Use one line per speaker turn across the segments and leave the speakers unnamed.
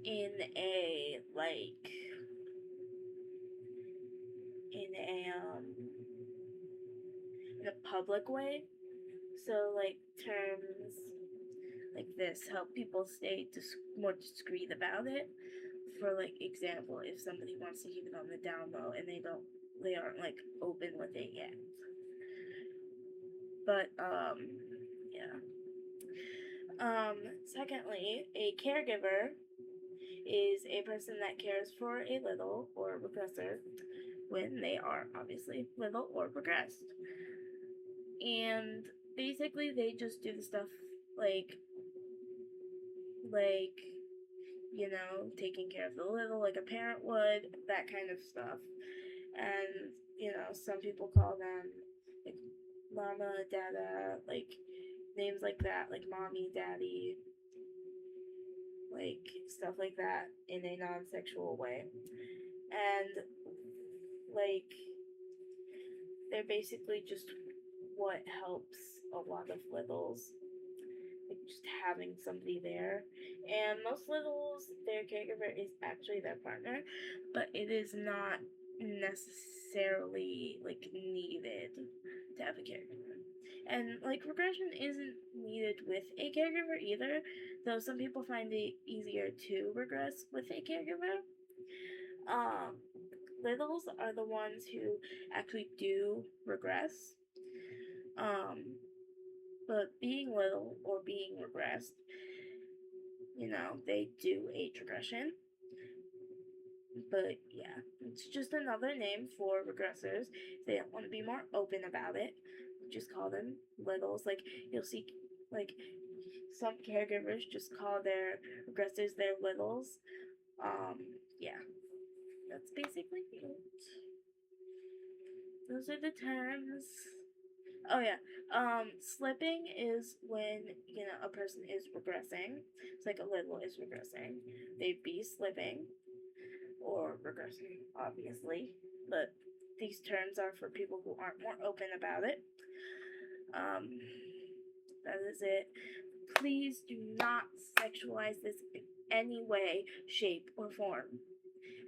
in a like in a in a public way. So like terms like this help people stay more discreet about it. For like example, if somebody wants to keep it on the down low and they aren't like open with it yet. But yeah. Secondly, a caregiver is a person that cares for a little or regressor when they are obviously little or regressed. And basically they just do the stuff like like taking care of the little like a parent would, that kind of stuff. And some people call them like mama, dada, like names like that, like mommy, daddy, like stuff like that in a non-sexual way. And like they're basically just what helps a lot of littles, like just having somebody there. And most littles, their caregiver is actually their partner, but it is not necessarily like needed to have a caregiver. And like regression isn't needed with a caregiver either, though some people find it easier to regress with a caregiver. Um, Littles are the ones who actually do regress. Um, but being little or being regressed, they do age regression. But yeah, it's just another name for regressors. If they don't want to be more open about it, just call them littles. Like you'll see, like some caregivers just call their regressors their littles. Yeah, that's basically it. Those are the terms. Oh yeah. Slipping is when a person is regressing. It's like a little is regressing. They'd be slipping or regressing, obviously. But these terms are for people who aren't more open about it. Um, that is it. Please do not sexualize this in any way, shape, or form.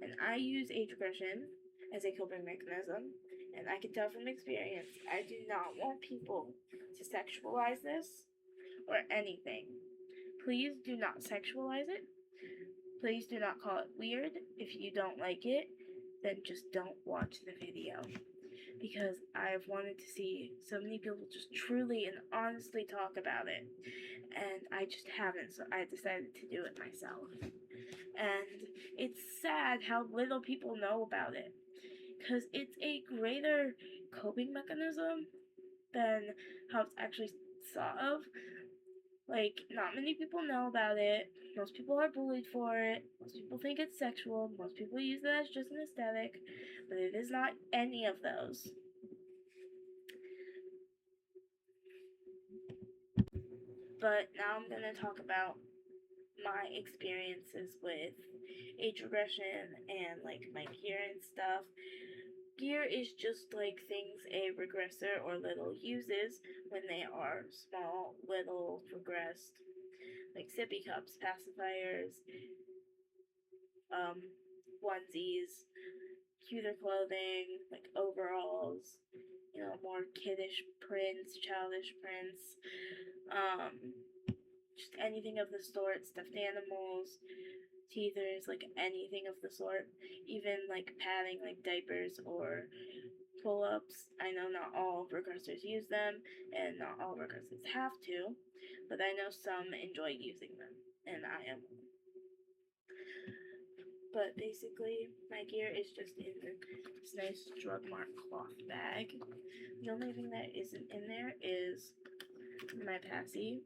And I use age regression as a coping mechanism, and I can tell from experience, I do not want people to sexualize this or anything. Please do not sexualize it. Please do not call it weird. If you don't like it, then just don't watch the video. Because I've wanted to see so many people just truly and honestly talk about it. And I just haven't, so I decided to do it myself. And it's sad how little people know about it. Because it's a greater coping mechanism than how it's actually thought of. Like, not many people know about it. Most people are bullied for it. Most people think it's sexual. Most people use it as just an aesthetic. But it is not any of those. But now I'm going to talk about my experiences with age regression and like my gear and stuff. Gear is just like things a regressor or little uses when they are small, little, regressed, like sippy cups, pacifiers, um, onesies, cuter clothing, like overalls, more kiddish prints, childish prints, um, just anything of the sort, stuffed animals, teethers, like anything of the sort, even like padding, like diapers or pull ups. I know not all regressors use them, and not all regressors have to, but I know some enjoy using them, and I am one. But basically, my gear is just in this nice drug mart cloth bag. The only thing that isn't in there is my passy,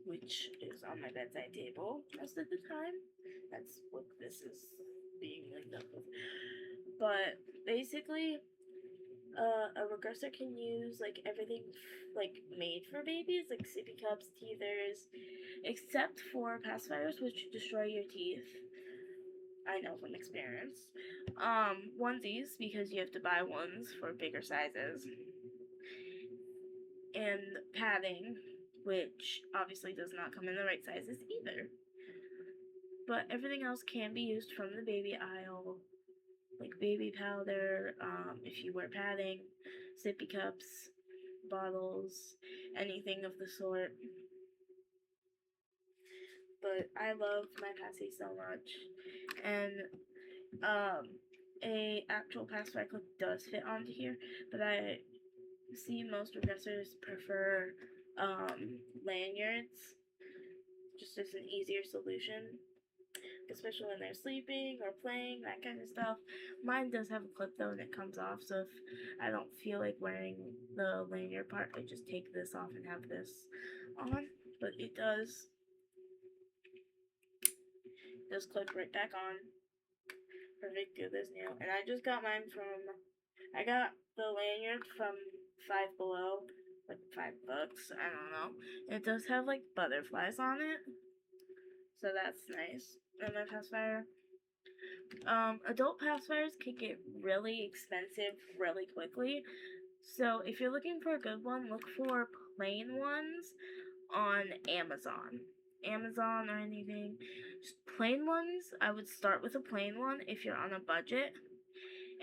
which is on my bedside table most of the time. That's what this is being linked up with. But basically, a regressor can use like everything like made for babies, like sippy cups, teethers, except for pacifiers, which destroy your teeth. I know from experience. Onesies, because you have to buy ones for bigger sizes. And padding, which obviously does not come in the right sizes either. but everything else can be used from the baby aisle, like baby powder, if you wear padding, sippy cups, bottles, anything of the sort. But I love my passy so much, and a actual pacifier clip does fit onto here, but I see most regressors prefer lanyards, just as an easier solution, especially when they're sleeping or playing, that kind of stuff. Mine does have a clip though, and it comes off, so if I don't feel like wearing the lanyard part, I just take this off and have this on. But it does clip right back on. Perfect, do this nail. And I just got mine from, I got the lanyard from Five Below, like $5, I don't know. It does have like butterflies on it, so that's nice. And my pacifier, adult pacifiers can get really expensive really quickly. So if you're looking for a good one, look for plain ones on Amazon or anything. Just plain ones. I would start with a plain one if you're on a budget,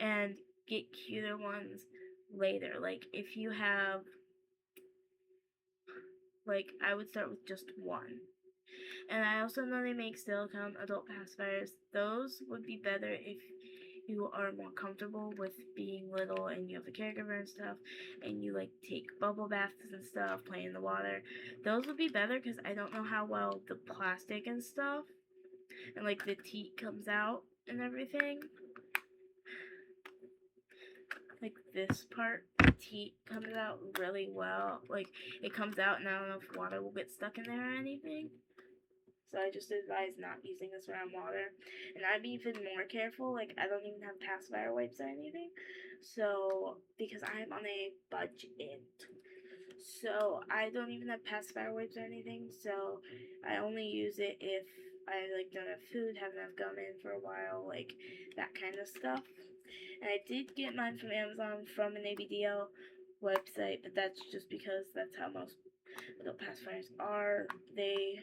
and get cuter ones later. Like if you have, like, I would start with just one. And I also know they make silicone adult pacifiers. Those would be better if you are more comfortable with being little and you have a caregiver and stuff, and you like take bubble baths and stuff, play in the water. Those would be better because I don't know how well the plastic and stuff and like the teat comes out and everything. Like this part, the teat comes out really well. Like it comes out, and I don't know if water will get stuck in there or anything. So I just advise not using this around water. And I'd be even more careful. Like, I don't even have pacifier wipes or anything. So, because I'm on a budget. So, I don't even have pacifier wipes or anything. So, I only use it if I, like, don't have food, haven't gum in for a while, like, that kind of stuff. And I did get mine from Amazon from an ABDL website, but that's just because that's how most adult pacifiers are. They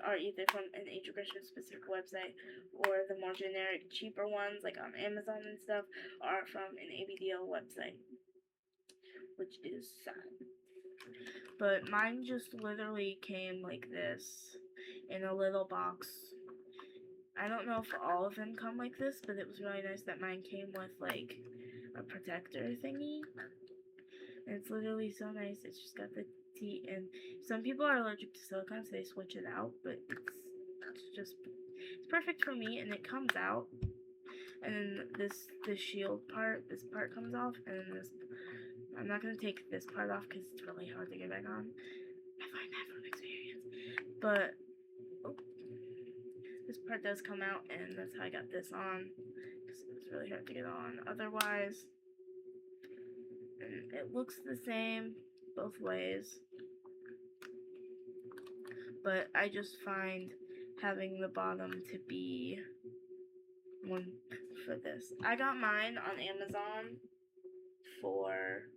are either from an age regression specific website, or the more generic, cheaper ones like on Amazon and stuff are from an ABDL website, which is sad. But mine just literally came like this in a little box. I don't know if all of them come like this, but it was really nice that mine came with like a protector thingy. And it's literally so nice. It's just got the teat, and some people are allergic to silicone, so they switch it out, but it's perfect for me, and it comes out. And then the shield part, this part comes off, and then this, I'm not going to take this part off because it's really hard to get back on. I find that from experience. But this part does come out, and that's how I got this on, because it's really hard to get on otherwise. And it looks the same both ways, but I just find having the bottom to be one for this. I got mine on Amazon for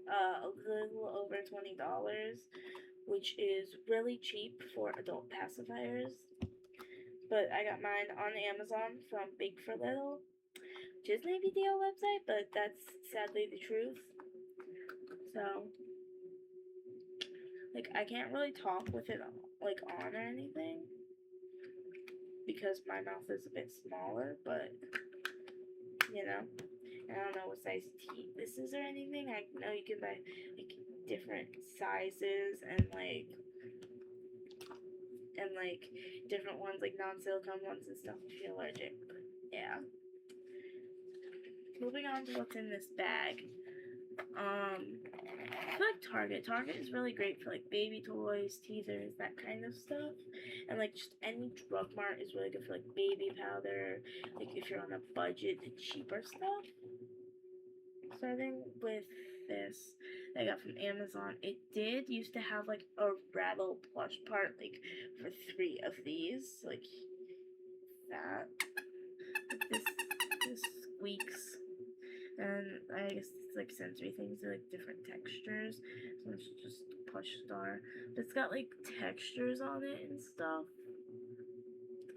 a little over $20, which is really cheap for adult pacifiers. But I got mine on Amazon from Big for Little, which is an ABDL website, but that's sadly the truth. So, like, I can't really talk with it like on or anything because my mouth is a bit smaller, but you know, I don't know what size teeth this is or anything. I know you can buy like different sizes and like different ones, like non-silicone ones and stuff if you're allergic. But yeah. Moving on to what's in this bag. I feel like Target is really great for like baby toys, teethers, that kind of stuff. And like just any drug mart is really good for like baby powder, like if you're on a budget, the cheaper stuff. Starting with this that I got from Amazon, it did used to have like a rattle plush part, like for 3 of these, like that. This squeaks. And I guess it's like sensory things, they're like different textures. So it's just plush star. But it's got like textures on it and stuff.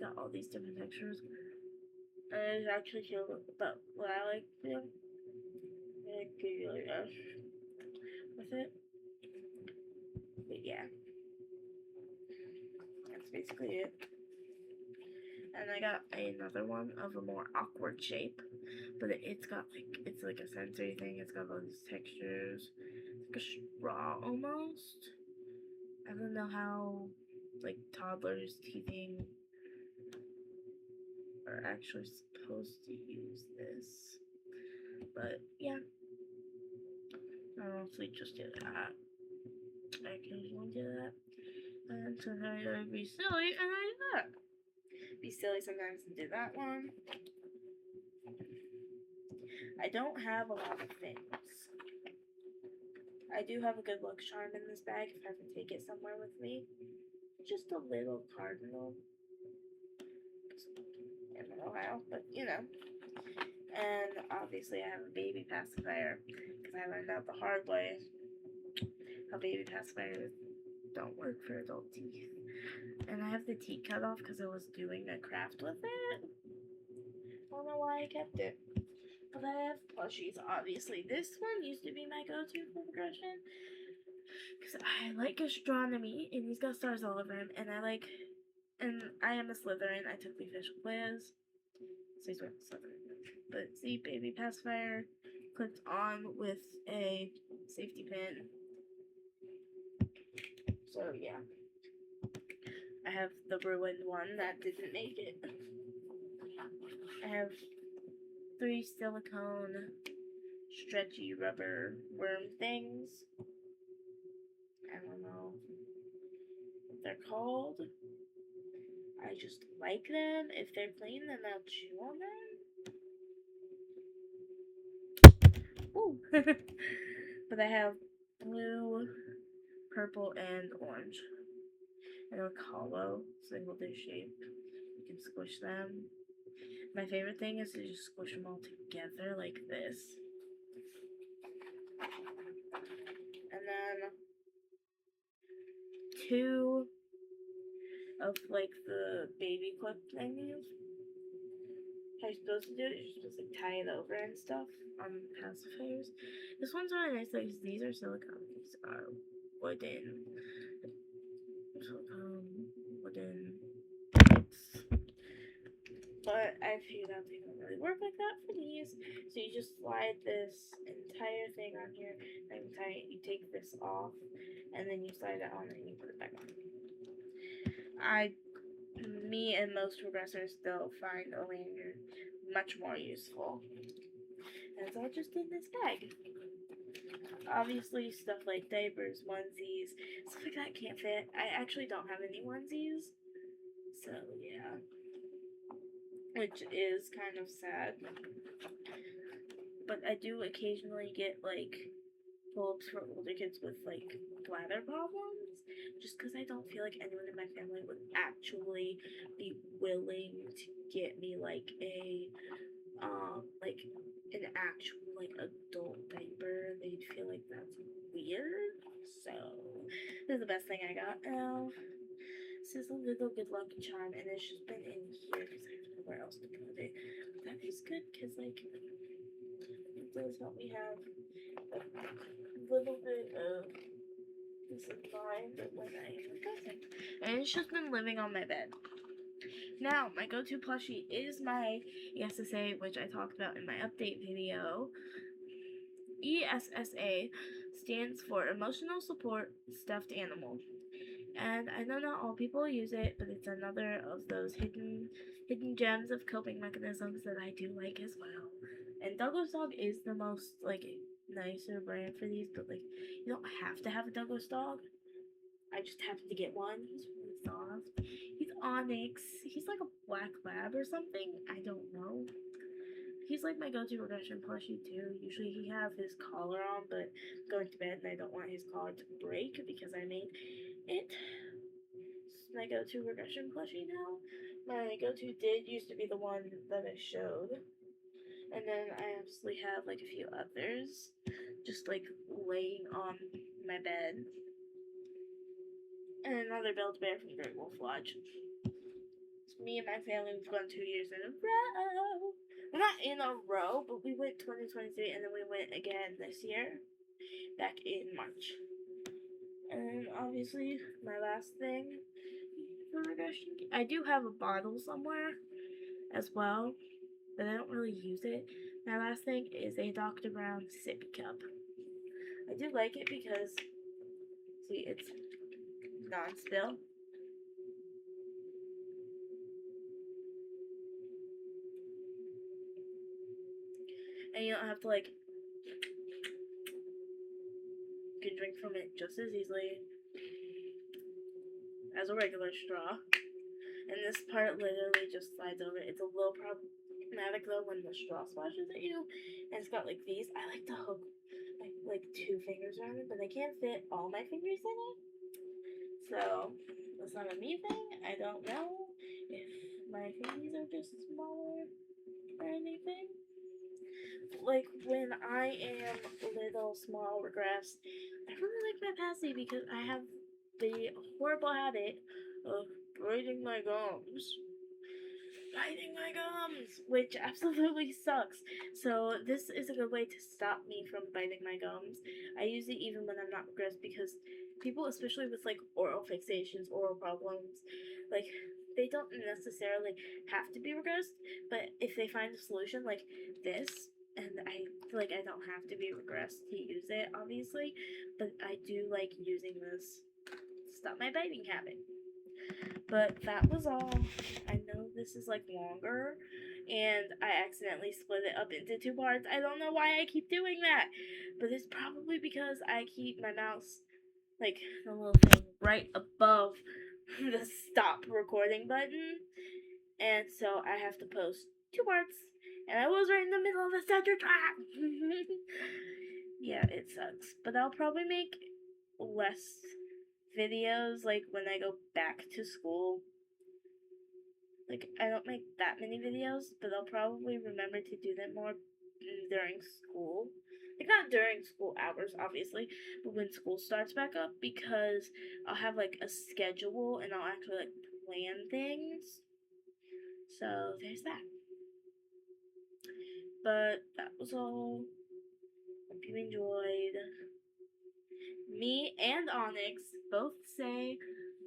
got all these different textures. And it's actually cute, but what I like to do, I give you like a with it. But yeah, that's basically it. And I got another one of a more awkward shape, but it's got it's like a sensory thing. It's got all these textures, like a straw almost. I don't know how like toddlers teething are actually supposed to use this, but yeah, I mostly just do that. I occasionally do that, and sometimes I'd be silly and I do that. Be silly sometimes and do that one. I don't have a lot of things. I do have a good luck charm in this bag if I have to take it somewhere with me. Just a little cardinal. In Ohio, but you know. And obviously I have a baby pacifier because I learned out the hard way how baby pacifiers don't work for adult teeth. And I have the teeth cut off because I was doing a craft with it. I don't know why I kept it. But I have plushies, obviously. This one used to be my go-to for regression because I like astronomy, and he's got stars all over him, and I am a Slytherin. I took the official quiz, so he's wearing Slytherin. But see, baby pacifier clipped on with a safety pin. So yeah, I have the ruined one that didn't make it. I have 3 silicone stretchy rubber worm things. I don't know what they're called. I just like them. If they're clean, then I'll chew on them. Ooh. But I have blue, purple, and orange. And they're hollow, single dish shape. You can squish them. My favorite thing is to just squish them all together like this. And then 2 of like the baby clip thingies. How you're supposed to do it, you're supposed to tie it over and stuff on pacifiers. This one's really nice though because these are silicone. These are wooden. Wooden bits. But I figured out they don't really work like that for these. So you just slide this entire thing on here, and you take this off, and then you slide it on and you put it back on. Me and most regressors still find a lanyard much more useful. And so I just did this bag. Obviously, stuff like diapers, onesies, stuff like that can't fit. I actually don't have any onesies. So, yeah. Which is kind of sad. But I do occasionally get, like, pull-ups for older kids with, like, bladder problems. Just because I don't feel like anyone in my family would actually be willing to get me, like, an actual, like, adult diaper. They'd feel like that's weird. So, this is the best thing I got now. This is a little good luck charm, and it's just been in here because I have nowhere else to put it. But that is good because, like, it does help me have a little bit of peace of mind when I am discussing. And it's just been living on my bed. Now, my go-to plushie is my ESSA, which I talked about in my update video. ESSA stands for Emotional Support Stuffed Animal. And I know not all people use it, but it's another of those hidden gems of coping mechanisms that I do like as well. And Douglas Dog is the most, like, nicer brand for these, but, like, you don't have to have a Douglas Dog. I just happened to get one. He's really soft. He's Onyx. He's like a black lab or something. I don't know. He's like my go-to regression plushie too. Usually he have his collar on, but going to bed and I don't want his collar to break because I made it. It's my go-to regression plushie now. My go-to did used to be the one that I showed. And then I obviously have like a few others just like laying on my bed. And another Build-A-Bear from Great Wolf Lodge. It's me and my family, we've gone 2 years in a row. Well, not in a row, but we went 2023 and then we went again this year, back in March. And obviously, my last thing for regression, I do have a bottle somewhere as well, but I don't really use it. My last thing is a Dr. Brown sippy cup. I do like it because, see, it's non-spill. And you don't have to, like, you can drink from it just as easily as a regular straw. And this part literally just slides over. It's a little problematic though when the straw splashes at you. And it's got like these. I like to hook like 2 fingers around it, but I can't fit all my fingers in it. So that's not a me thing. I don't know if my fingers are just smaller or anything. Like when I am little, small, regressed, I really like my passy because I have the horrible habit of biting my gums. Which absolutely sucks. So this is a good way to stop me from biting my gums. I use it even when I'm not regressed because people, especially with like oral fixations, oral problems, like they don't necessarily have to be regressed, but if they find a solution like this, and I feel like I don't have to be regressed to use it, obviously, but I do like using this to stop my biting habit. But that was all. I know this is like longer, and I accidentally split it up into 2 parts. I don't know why I keep doing that, but it's probably because I keep my mouse, like the little thing, right above the stop recording button, and so I have to post 2 parts, and I was right in the middle of the center track. Yeah, it sucks, but I'll probably make less videos like when I go back to school. Like, I don't make that many videos, but I'll probably remember to do them more during school. Like, not during school hours, obviously, but when school starts back up, because I'll have, like, a schedule and I'll actually, like, plan things. So, there's that. But that was all. Hope you enjoyed. Me and Onyx both say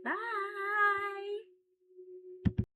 bye.